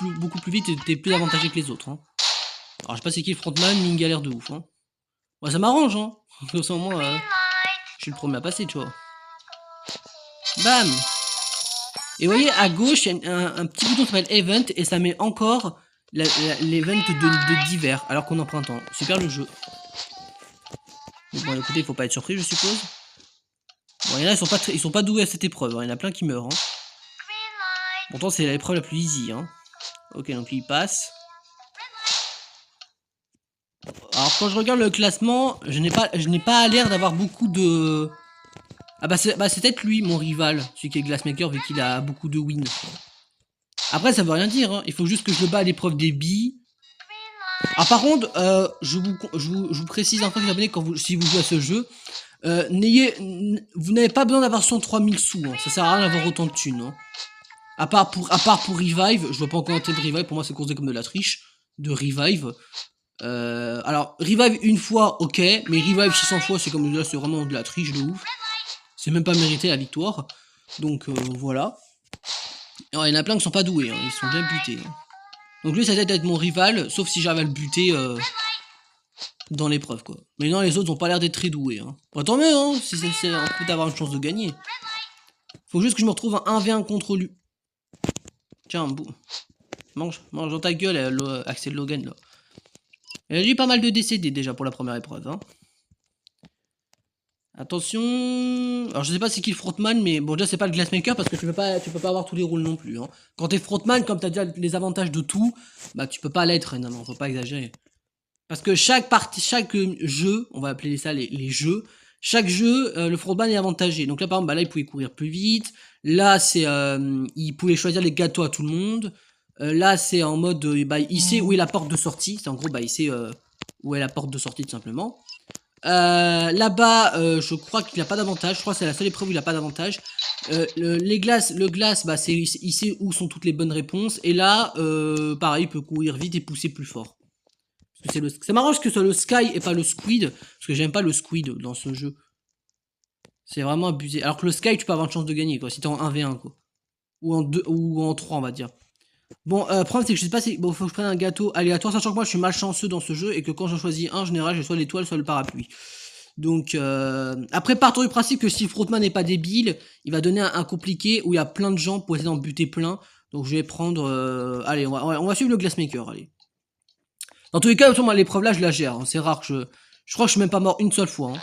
plus vite et t'es plus avantagé que les autres. Hein. Alors, je sais pas c'est qui le frontman, mais il galère de ouf. Hein. Ouais, ça m'arrange, hein. Comme ça, moi, je suis le premier à passer, tu vois. Bam! Et vous voyez, à gauche, il y a un petit bouton qui s'appelle Event, et ça met encore l'event d'hiver, alors qu'on est en printemps. Super le jeu. Mais bon, écoutez, il faut pas être surpris, je suppose. Bon, il y en a, ils sont pas doués à cette épreuve, hein. Il y en a plein qui meurent. Hein. Pourtant, c'est l'épreuve la plus easy. Hein. Ok, donc il passe. Alors, quand je regarde le classement, je n'ai pas l'air d'avoir beaucoup de... Ah bah c'est peut-être lui, mon rival, celui qui est Glassmaker, vu qu'il a beaucoup de wins. Après, ça veut rien dire, hein. Il faut juste que je le bats à l'épreuve des billes. Ah, par contre, je vous précise un peu, les abonnés, si vous jouez à ce jeu, vous n'avez pas besoin d'avoir 103 000 sous, hein. Ça sert à rien d'avoir autant de thunes. Hein. À part pour Revive, je vois pas encore tête de Revive, pour moi c'est considéré comme de la triche, de Revive. Alors, Revive une fois, ok, mais Revive 600 fois, c'est comme là, c'est vraiment de la triche de ouf. C'est même pas mérité la victoire. Donc voilà. Alors, il y en a plein qui sont pas doués, hein. Ils sont bien butés. Hein. Donc lui ça doit être mon rival, sauf si j'arrive à le buter dans l'épreuve quoi. Mais non, les autres ont pas l'air d'être très doués. Hein. Bon, tant mieux, hein, si c'est un coup d'avoir une chance de gagner. Faut juste que je me retrouve un 1v1 contre lui. Tiens, mange dans ta gueule, Axel Logan là. Il a eu pas mal de décédés déjà pour la première épreuve. Hein. Attention. Alors je sais pas c'est qui le frontman, mais bon déjà c'est pas le glassmaker parce que tu peux pas avoir tous les rôles non plus. Hein. Quand t'es frontman, comme t'as déjà les avantages de tout, bah tu peux pas l'être. Non, faut pas exagérer. Parce que chaque jeu, on va appeler ça les jeux, chaque jeu, le frontman est avantagé. Donc là par exemple, bah, là il pouvait courir plus vite. Là c'est, il pouvait choisir les gâteaux à tout le monde. Là c'est en mode, bah il sait où est la porte de sortie. C'est en gros, bah il sait où est la porte de sortie tout simplement. Là-bas, je crois qu'il n'a pas d'avantage. Je crois que c'est la seule épreuve où il n'a pas d'avantage. Le glace, bah, il sait où sont toutes les bonnes réponses. Et là, pareil, il peut courir vite et pousser plus fort. Ça m'arrange que ce soit le Sky et pas le Squid. Parce que j'aime pas le Squid dans ce jeu. C'est vraiment abusé. Alors que le Sky, tu peux avoir une chance de gagner, quoi. Si t'es en 1v1, quoi. Ou en 2, ou en 3, on va dire. Bon, le problème c'est que je sais pas si... Bon, faut que je prenne un gâteau aléatoire, sachant que moi je suis malchanceux dans ce jeu et que quand j'en choisis un, en général, j'ai soit l'étoile, soit le parapluie. Donc, après, partons du principe que si le frontman n'est pas débile, il va donner un compliqué où il y a plein de gens pour essayer d'en buter plein. Donc, je vais prendre... allez, on va suivre le glassmaker, allez. Dans tous les cas, moi, l'épreuve là, je la gère. Hein. C'est rare que je crois que je suis même pas mort une seule fois. Hein.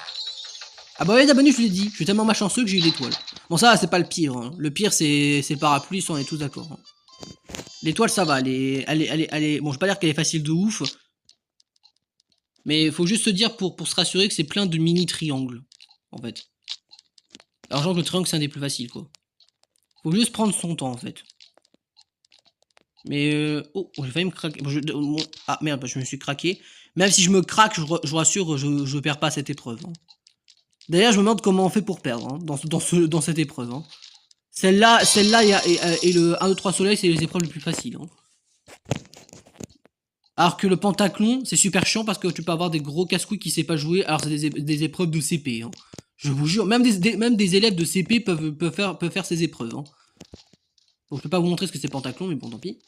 Ah bah oui, les abonnés, je vous l'ai dit. Je suis tellement malchanceux que j'ai eu l'étoile. Bon, ça, c'est pas le pire. Hein. Le pire, c'est le parapluie, ça, on est tous d'accord. Hein. L'étoile, ça va, elle est... Bon, je vais pas dire qu'elle est facile de ouf. Mais il faut juste se dire, pour se rassurer, que c'est plein de mini-triangles, en fait. Alors, genre que le triangle, c'est un des plus faciles, quoi. Faut juste prendre son temps, en fait. Mais, oh, j'ai failli me craquer. Ah, merde, je me suis craqué. Même si je me craque, je vous rassure, je perds pas cette épreuve. Hein. D'ailleurs, je me demande comment on fait pour perdre, hein, dans cette épreuve. Hein. Celle-là, et le 1, 2, 3 soleil, c'est les épreuves les plus faciles. Hein. Alors que le pentathlon, c'est super chiant parce que tu peux avoir des gros casse-couilles qui ne savent pas jouer. Alors c'est des épreuves de CP. Hein. Je vous jure, même des élèves de CP peuvent faire ces épreuves. Hein. Bon, je peux pas vous montrer ce que c'est pentathlon, mais bon, tant pis.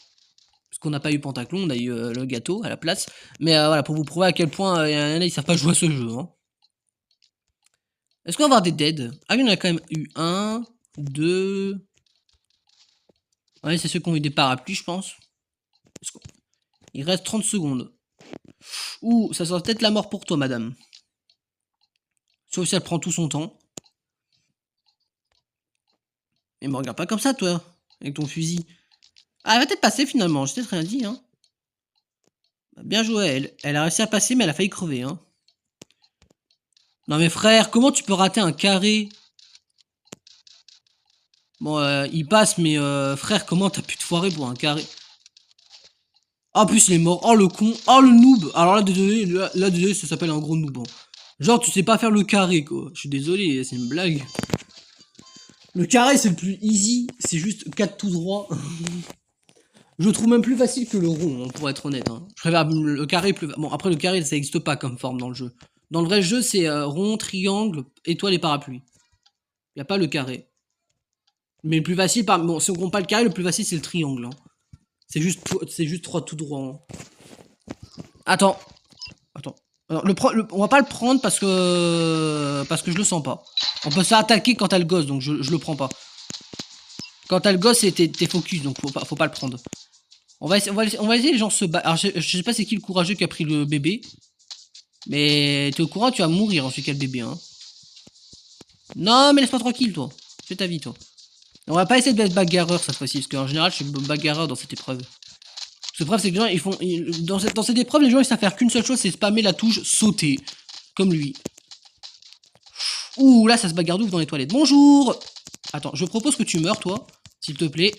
Parce qu'on n'a pas eu pentathlon, on a eu le gâteau à la place. Mais voilà, pour vous prouver à quel point il y en a, ils savent pas jouer à ce jeu. Hein. Est-ce qu'on va avoir des dead? Ah oui, on en a quand même eu 1, 2... Ouais, c'est ceux qui ont eu des parapluies, je pense. Il reste 30 secondes. Ouh, ça sera peut-être la mort pour toi, madame. Sauf si elle prend tout son temps. Mais me regarde pas comme ça, toi, avec ton fusil. Ah, elle va peut-être passer, finalement, je t'ai rien dit, hein. Bien joué, elle. Elle a réussi à passer, mais elle a failli crever, hein. Non mais frère, comment tu peux rater un carré? Bon, il passe, mais frère, comment t'as pu te foirer pour un carré? En plus, il est mort. Oh, le con. Oh, le noob. Alors là, désolé, ça s'appelle un gros noob. Hein. Genre, tu sais pas faire le carré, quoi. Je suis désolé, c'est une blague. Le carré, c'est le plus easy. C'est juste 4 tout droit. Je le trouve même plus facile que le rond, hein, pour être honnête. Hein. Je préfère le carré plus... Bon, après, le carré, ça n'existe pas comme forme dans le jeu. Dans le vrai jeu, c'est rond, triangle, étoile et parapluie. Il n'y a pas le carré. Mais le plus facile, bon, si on compte pas le carré, le plus facile, c'est le triangle. Hein. C'est juste 3 tout droit. Hein. Attends. Alors, on va pas le prendre parce que je le sens pas. On peut se faire attaquer quand t'as le gosse, donc je le prends pas. Quand t'as le gosse, t'es focus, donc faut pas le prendre. On va essayer les gens se battre. Alors je sais pas c'est qui le courageux qui a pris le bébé. Mais t'es au courant, tu vas mourir en celui qui a le bébé, hein. Non, mais laisse-moi tranquille, toi. Fais ta vie, toi. On va pas essayer d'être bagarreur cette fois-ci, parce qu'en général, je suis bagarreur dans cette épreuve. Le problème, c'est que les gens, dans cette épreuve, les gens, ils savent faire qu'une seule chose, c'est spammer la touche sauter. Comme lui. Ouh, là, ça se bagarre d'ouf dans les toilettes. Bonjour. Attends, je propose que tu meurs, toi. S'il te plaît.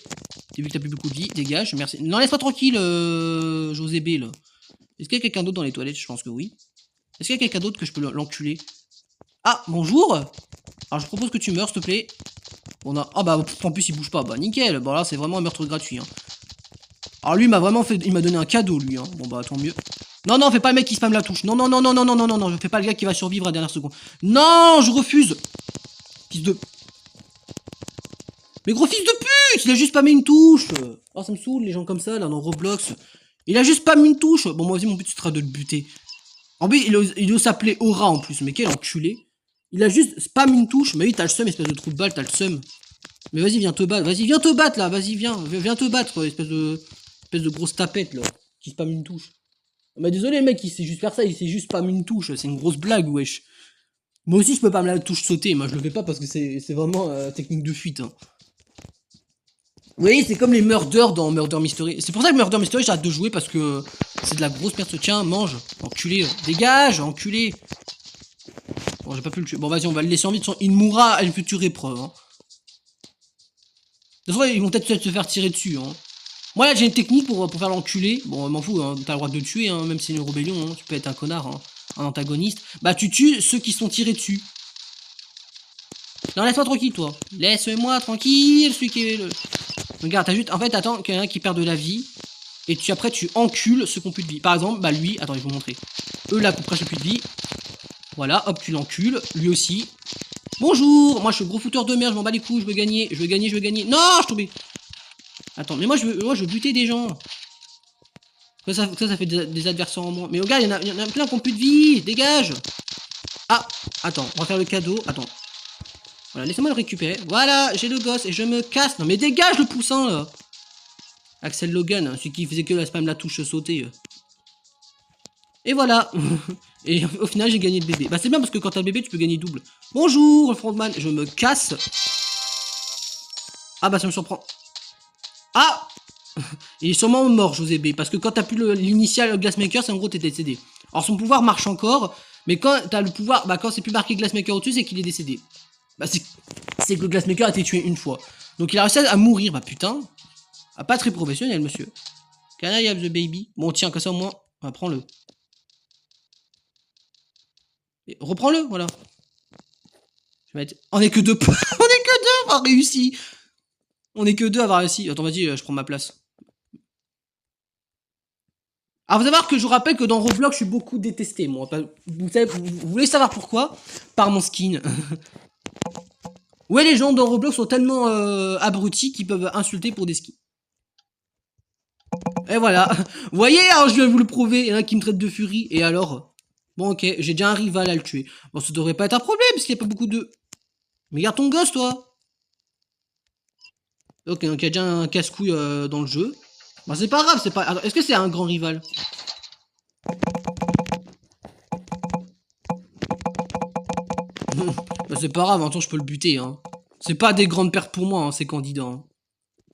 T'as vu que t'as plus beaucoup de vie. Dégage, merci. Non, laisse-moi tranquille, José B, là. Est-ce qu'il y a quelqu'un d'autre dans les toilettes? Je pense que oui. Est-ce qu'il y a quelqu'un d'autre que je peux l'enculer? Ah, bonjour. Alors, je propose que tu meurs, s'il te plaît. On a... Ah, bah, en plus, il bouge pas. Bah, nickel. Bon, là, c'est vraiment un meurtre gratuit, hein. Alors lui, il m'a vraiment fait... Il m'a donné un cadeau, lui, hein. Bon, bah, tant mieux. Non, non, fais pas le mec qui spamme la touche. Non, non, non, non, non, non, non, non, non. Je fais pas le gars qui va survivre à la dernière seconde. Non, je refuse. Fils de... Mais gros fils de pute. Il a juste spammé une touche. Oh, ça me saoule, les gens comme ça, là, dans Roblox. Il a juste spammé une touche. Bon, moi aussi, mon but, ce sera de le buter. En plus, il ose s'appeler Aura, en plus. Mais quel enculé. Il a juste spam une touche. Mais oui, t'as le seum, espèce de trou de balle, t'as le seum. Mais vas-y, viens te battre. Vas-y, viens te battre, là. Vas-y, viens te battre, espèce de grosse tapette, là. Qui spam une touche. Bah désolé, le mec, il sait juste faire ça. Il sait juste spam une touche. C'est une grosse blague, wesh. Moi aussi, je peux pas me la touche sauter. Moi, je le fais pas parce que c'est vraiment technique de fuite. Hein. Vous voyez, c'est comme les murders dans Murder Mystery. C'est pour ça que Murder Mystery, j'ai hâte de jouer parce que c'est de la grosse perte. Tiens, mange. Enculé. Dégage, enculé. Bon, j'ai pas pu le tuer. Bon, vas-y, on va le laisser en vie. Il mourra à une future épreuve. Hein. De toute façon, ils vont peut-être se faire tirer dessus. Hein. Moi, là, j'ai une technique pour faire l'enculer. Bon, m'en fous, hein, t'as le droit de le tuer, hein, même si c'est une rébellion. Hein, tu peux être un connard, hein, un antagoniste. Bah, tu tues ceux qui sont tirés dessus. Non, laisse-moi tranquille, toi. Laisse-moi tranquille, celui qui est le... Regarde, t'as juste... En fait, t'attends qu'il y en a un qui perd de la vie. Et après, tu encules ceux qui ont plus de vie. Par exemple, bah, lui... Attends, je vais vous montrer. Eux, là, pour presque plus de vie. Voilà, hop, tu l'encules. Lui aussi. Bonjour. Moi, je suis gros fouteur de merde. Je m'en bats les couilles. Je veux gagner. Je veux gagner. Je veux gagner. Non, je suis tombé. Attends, mais moi je veux buter des gens. Ça fait des adversaires en moins. Mais regarde, il y en a plein qui ont plus de vie. Dégage. Ah, attends, on va faire le cadeau. Attends. Voilà, laissez-moi le récupérer. Voilà, j'ai le gosse et je me casse. Non mais dégage le poussin là. Axel Logan, hein, celui qui faisait que la spam la touche sauter. Et voilà. Et au final, j'ai gagné le bébé. Bah c'est bien parce que quand t'as le bébé, tu peux gagner double. Bonjour, le frontman. Je me casse. Ah bah ça me surprend. Ah. Il est sûrement mort, José B. Parce que quand t'as plus l'initial Glassmaker, c'est en gros t'es décédé. Alors son pouvoir marche encore, mais quand t'as le pouvoir, bah quand c'est plus marqué Glassmaker au-dessus, c'est qu'il est décédé. Bah c'est que le Glassmaker a été tué une fois. Donc il a réussi à mourir, bah putain. Ah, pas très professionnel, monsieur. Can I have the baby? Bon tiens, comme ça au moins, on va prendre le. Reprends-le, voilà. Je vais mettre... On est que deux. On est que deux, on a réussi. On est que deux à avoir réussi. Attends, vas-y, je prends ma place. Alors, vous allez voir que je vous rappelle que dans Roblox, je suis beaucoup détesté, moi. Vous voulez savoir pourquoi? Par mon skin. Ouais, les gens dans Roblox sont tellement abrutis qu'ils peuvent insulter pour des skins. Et voilà. Vous voyez, alors je viens vous le prouver. Il y en a qui me traitent de furie. Et alors? Bon, ok, j'ai déjà un rival à le tuer. Bon, ça devrait pas être un problème, parce qu'il n'y a pas beaucoup de... Mais garde ton gosse, toi. Ok, donc il y a déjà un casse-couille dans le jeu. Bah, c'est pas grave, c'est pas... Est-ce que c'est un grand rival? Bah, c'est pas grave, en même temps, je peux le buter, hein. C'est pas des grandes pertes pour moi, hein, ces candidats. Hein.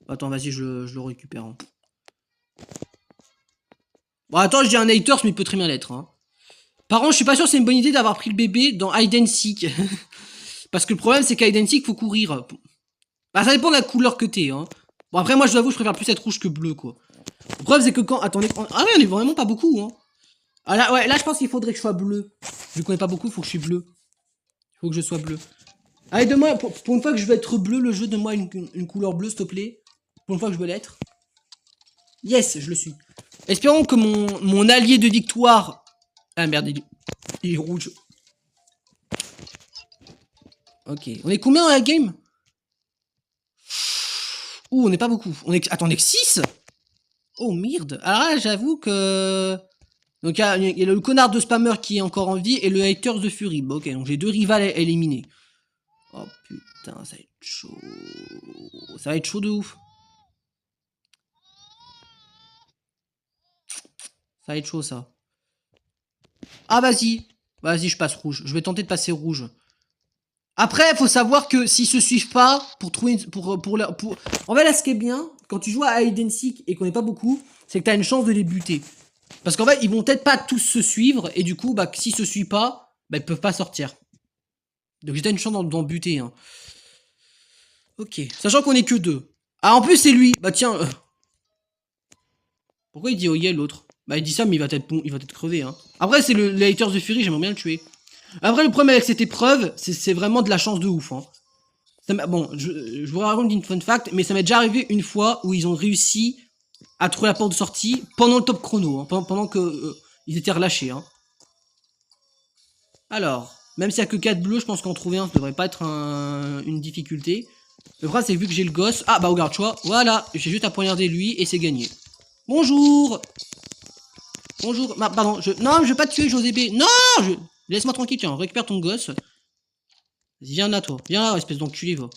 Attends, vas-y, je le récupère. Hein. Bon, attends, je dis un haters, mais il peut très bien l'être. Hein. Par contre, je suis pas sûr que c'est une bonne idée d'avoir pris le bébé dans Hide and Seek. Parce que le problème, c'est qu'à Hide and Seek, faut courir. Bah, ça dépend de la couleur que t'es. Hein. Bon, après, moi, je dois avouer, je préfère plus être rouge que bleu, quoi. Le problème, c'est que quand... Attendez... Ah ouais, on est vraiment pas beaucoup, hein. Ah là, ouais, là, je pense qu'il faudrait que je sois bleu. Je connais pas beaucoup, faut que je suis bleu. Faut que je sois bleu. Allez, donne-moi, pour une fois que je veux être bleu, le jeu, donne-moi une couleur bleue, s'il te plaît. Pour une fois que je veux l'être. Yes, je le suis. Espérons que mon allié de victoire... Ah merde, il est rouge. Ok. On est combien dans la game? Ouh, on n'est pas beaucoup. Attends, on est que 6? Oh merde. Alors là, j'avoue que... Donc il y a le connard de spammer qui est encore en vie et le hater de Fury. Bon, ok, donc j'ai 2 rivales à éliminer. Oh putain, ça va être chaud. Ça va être chaud de ouf. Ça va être chaud ça. Ah vas-y. Vas-y, je passe rouge. Je vais tenter de passer rouge. Après, il faut savoir que s'ils se suivent pas, pour trouver... En fait, là, ce qui est bien, quand tu joues à Hide and Seek et qu'on n'est pas beaucoup, c'est que tu as une chance de les buter. Parce qu'en fait, ils vont peut-être pas tous se suivre, et du coup, bah, s'ils se suivent pas, bah, ils peuvent pas sortir. Donc j'ai une chance d'en buter. Hein. Ok. Sachant qu'on est que 2. Ah, en plus, c'est lui. Bah tiens. Pourquoi il dit oh yeah l'autre? Bah il dit ça, mais il va peut-être crever. Hein. Après, c'est le haters de Fury, j'aimerais bien le tuer. Après, le problème avec cette épreuve, c'est vraiment de la chance de ouf. Hein. Bon, je vous raconte une fun fact, mais ça m'est déjà arrivé une fois où ils ont réussi à trouver la porte de sortie pendant le top chrono, hein, pendant que ils étaient relâchés. Hein. Alors, même s'il n'y a que 4 bleus, je pense qu'en trouver un, ça devrait pas être une difficulté. Le problème, c'est que vu que j'ai le gosse... Ah, bah regarde, tu vois, voilà, j'ai juste à poignarder lui et c'est gagné. Bonjour. Bonjour, pardon, non, je vais pas te tuer, José B. Non, laisse-moi tranquille, tiens, récupère ton gosse. Vas-y, viens là, toi. Viens là, espèce d'enculé, va.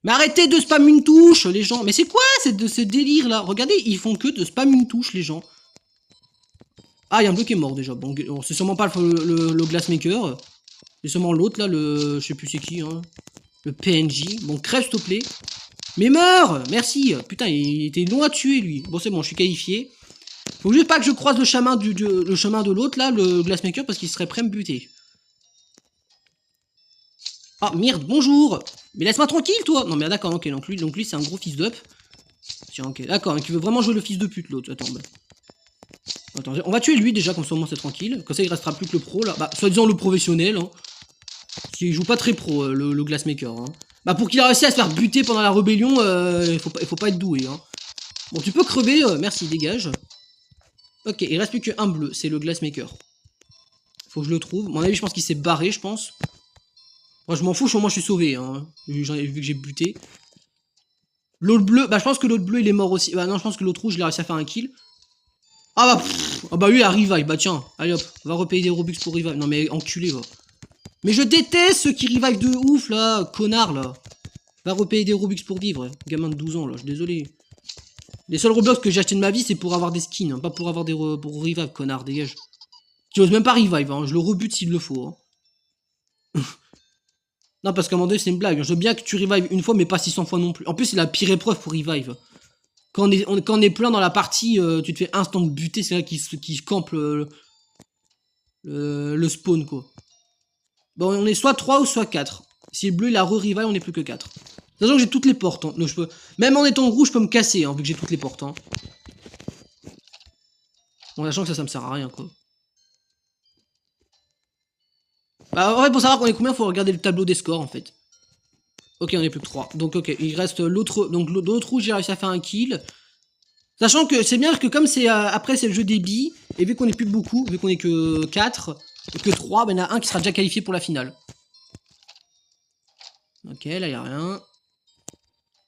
Mais arrêtez de spam une touche, les gens. Mais c'est quoi ce délire, là? Regardez, ils font que de spam une touche, les gens. Ah, il y a un bleu qui est mort, déjà. Bon, c'est sûrement pas le Glassmaker. C'est sûrement l'autre, là, je sais plus c'est qui, hein. Le PNJ. Bon, crève, s'il te plaît. Mais meurs! Merci. Putain, il était long à tuer, lui. Bon, c'est bon, je suis qualifié. Faut juste pas que je croise le chemin de l'autre, là, le Glassmaker, parce qu'il serait prêt à me buter. Ah, merde, bonjour. Mais laisse-moi tranquille, toi. Non, mais d'accord, ok, donc lui c'est un gros fils d'up. Tiens, ok, d'accord, qui veut vraiment jouer le fils de pute, l'autre. Attends, bah. Attends, on va tuer lui, déjà, comme ça, au moins, c'est tranquille. Comme ça, il restera plus que le pro, là. Bah, soi-disant le professionnel, hein. Parce qu'il joue pas très pro, le Glassmaker, hein. Bah, pour qu'il a réussi à se faire buter pendant la rébellion, il faut pas être doué, hein. Bon, tu peux crever, merci, dégage. Ok, il reste plus qu'un bleu, c'est le Glassmaker. Faut que je le trouve. À mon avis, je pense qu'il s'est barré, je pense. Moi, je m'en fous, au moins je suis sauvé, hein, vu que j'ai buté. L'autre bleu, bah je pense que l'autre bleu il est mort aussi. Bah non, je pense que l'autre rouge il a réussi à faire un kill. Ah bah, ah bah lui il a revive, bah tiens, allez hop, va repayer des Robux pour revive. Non mais enculé va. Mais je déteste ceux qui revive de ouf là, connard là. Va repayer des Robux pour vivre, gamin de 12 ans là, je suis désolé. Les seuls Robux que j'ai acheté de ma vie c'est pour avoir des skins, hein, pas pour avoir pour revive, connard, dégage. Tu oses même pas revive, hein, je le rebute s'il le faut. Hein. Non, parce qu'à un moment donné, c'est une blague. Je veux bien que tu revives une fois, mais pas 600 fois non plus. En plus, c'est la pire épreuve pour revive. Quand on est plein dans la partie, tu te fais instant buter, c'est là qui campe le spawn, quoi. Bon, on est soit 3 ou soit 4. Si le bleu, il a re-revive, on est plus que 4. Sachant que j'ai toutes les portes. Hein. Donc je peux... Même en étant rouge, je peux me casser, hein, vu que j'ai toutes les portes. Hein. Bon, sachant que ça me sert à rien, quoi. Bah, en fait, pour savoir qu'on est combien, faut regarder le tableau des scores, en fait. Ok, on est plus que 3. Donc ok, il reste l'autre. Donc l'autre rouge, j'ai réussi à faire un kill. Sachant que c'est bien que comme c'est après c'est le jeu des billes, et vu qu'on est plus beaucoup, vu qu'on est que 4, et que 3, ben il y en a un qui sera déjà qualifié pour la finale. Ok, là il a rien.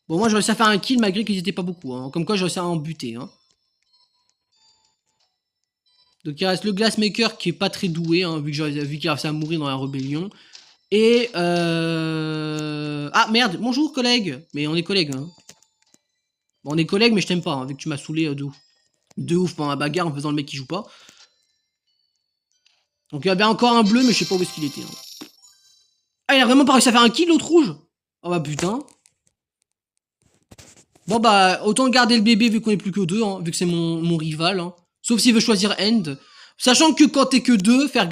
Bon, moi j'ai réussi à faire un kill malgré qu'ils étaient pas beaucoup. Hein. Comme quoi j'ai réussi à en buter. Hein. Donc il reste le Glassmaker qui est pas très doué, hein, vu qu'il a réussi à mourir dans la rébellion. Et ah merde, bonjour collègue. Mais on est collègues. Hein. Bon, on est collègues, mais je t'aime pas, hein, vu que tu m'as saoulé de ouf pendant la bagarre en faisant le mec qui joue pas. Donc il y avait encore un bleu, mais je sais pas où est-ce qu'il était. Hein. Ah, il a vraiment pas réussi à faire un kill, l'autre rouge. Oh bah putain. Bon bah, autant garder le bébé vu qu'on est plus que 2, hein, vu que c'est mon rival. Hein. Sauf s'il veut choisir End. Sachant que quand t'es que 2, faire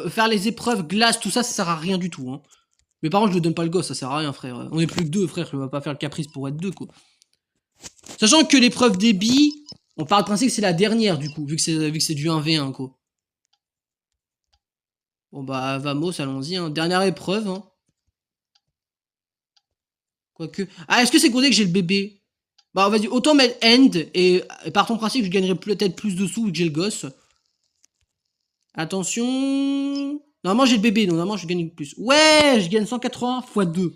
faire les épreuves glace, tout ça, ça sert à rien du tout. Hein. Mais par contre, je lui donne pas le gosse, ça sert à rien, frère. On est plus que 2, frère, je vais pas faire le caprice pour être 2, quoi. Sachant que l'épreuve des billes, on part du principe que c'est la dernière, du coup, vu que c'est du 1v1, quoi. Bon bah, vamos, allons-y, hein. Dernière épreuve, hein. Quoique... Ah, est-ce que c'est compté que j'ai le bébé? Bah, vas-y, autant mettre End, et par ton principe, je gagnerai peut-être plus de sous vu que j'ai le gosse. Attention... Normalement, j'ai le bébé, donc normalement, je gagne plus. Ouais, je gagne 180 x 2.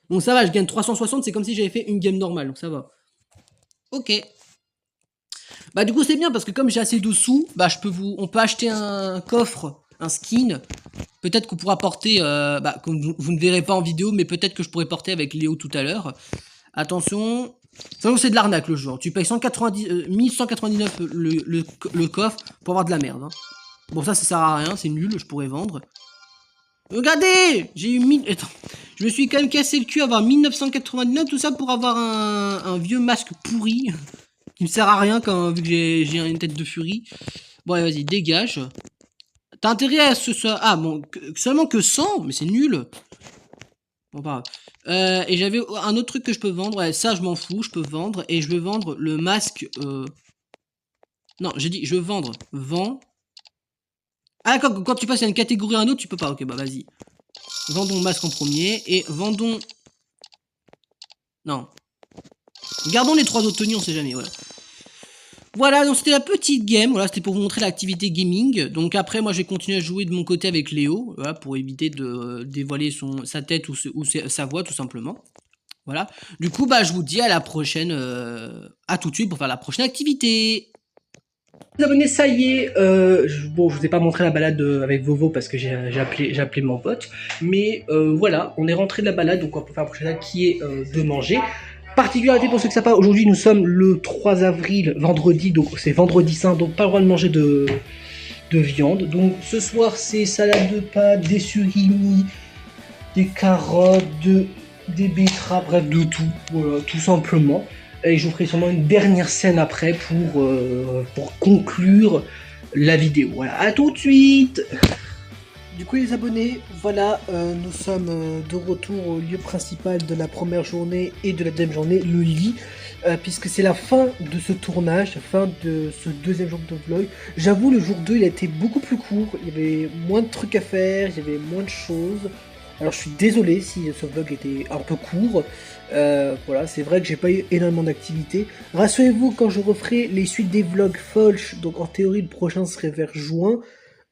Donc ça va, je gagne 360, c'est comme si j'avais fait une game normale, donc ça va. Ok. Bah du coup c'est bien parce que comme j'ai assez de sous, bah on peut acheter un coffre, un skin. Peut-être qu'on pourra porter, comme vous ne verrez pas en vidéo, mais peut-être que je pourrais porter avec Léo tout à l'heure. Attention, c'est de l'arnaque le jeu. Tu payes 1199 le coffre pour avoir de la merde. Hein. Bon ça sert à rien, c'est nul, je pourrais vendre. Regardez, j'ai eu 1000... Attends, je me suis quand même cassé le cul à avoir 1999, tout ça pour avoir un vieux masque pourri. Qui me sert à rien quand, vu que j'ai une tête de furie. Bon, allez, vas-y, dégage. T'as intérêt à ah, bon, seulement que 100, mais c'est nul. Bon, pas grave. Et j'avais un autre truc que je peux vendre. Ouais, ça, je m'en fous, je peux vendre. Et je veux vendre le masque... Non, j'ai dit, je veux vendre. Vends. Ah, quand tu passes à une catégorie à un autre, tu peux pas. Ok, bah, vas-y. Vendons le masque en premier. Et vendons... Non. Gardons les 3 autres tenues, on sait jamais, voilà. Voilà, donc c'était la petite game, voilà, c'était pour vous montrer l'activité gaming. Donc après, moi, je vais continuer à jouer de mon côté avec Léo, voilà, pour éviter de dévoiler sa tête ou sa voix, tout simplement. Voilà. Du coup, bah, je vous dis à la prochaine, à tout de suite pour faire la prochaine activité. Les abonnés, ça y est, bon, je vous ai pas montré la balade avec Vovo parce que j'ai appelé mon pote, mais voilà, on est rentré de la balade, donc on va faire la prochaine acte qui est de manger. Particularité pour ceux que ça pas, aujourd'hui nous sommes le 3 avril, vendredi, donc c'est vendredi saint, donc pas le droit de manger de viande. Donc ce soir c'est salade de pâtes, des surimi, des carottes, des betteraves, bref de tout, voilà, tout simplement. Et je vous ferai sûrement une dernière scène après pour conclure la vidéo. Voilà, à tout de suite. Du coup les abonnés, voilà, nous sommes de retour au lieu principal de la première journée et de la deuxième journée, le lit, puisque c'est la fin de ce tournage, fin de ce deuxième jour de vlog. J'avoue, le jour 2 il a été beaucoup plus court, il y avait moins de trucs à faire, il y avait moins de choses. Alors je suis désolé si ce vlog était un peu court, voilà, c'est vrai que j'ai pas eu énormément d'activités. Rassurez-vous, quand je referai les suites des vlogs Folch, donc en théorie le prochain serait vers juin,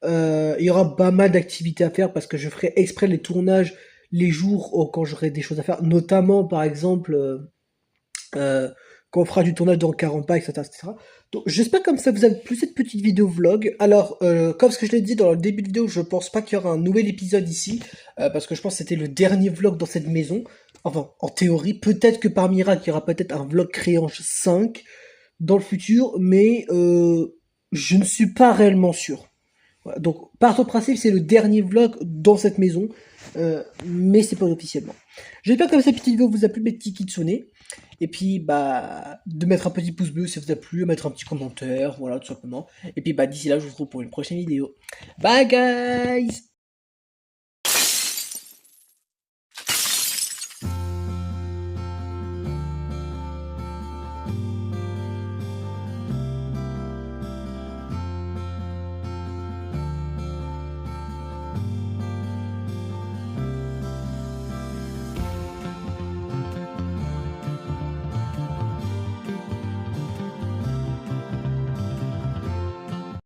il y aura pas mal d'activités à faire parce que je ferai exprès les tournages les jours quand j'aurai des choses à faire, notamment par exemple quand on fera du tournage dans 40 pas, etc., etc. Donc j'espère comme ça vous a plu cette petite vidéo vlog. Alors comme ce que je l'ai dit dans le début de vidéo, je pense pas qu'il y aura un nouvel épisode ici parce que je pense que c'était le dernier vlog dans cette maison. Enfin en théorie, peut-être que par miracle il y aura peut-être un vlog Créange 5 dans le futur, mais je ne suis pas réellement sûr. Voilà, donc, par principe, c'est le dernier vlog dans cette maison, mais c'est pas officiellement. J'espère que cette petite vidéo vous a plu, mes petits kitsune. Et puis, bah, de mettre un petit pouce bleu si ça vous a plu, mettre un petit commentaire, voilà, tout simplement. Et puis, bah, d'ici là, je vous retrouve pour une prochaine vidéo. Bye, guys!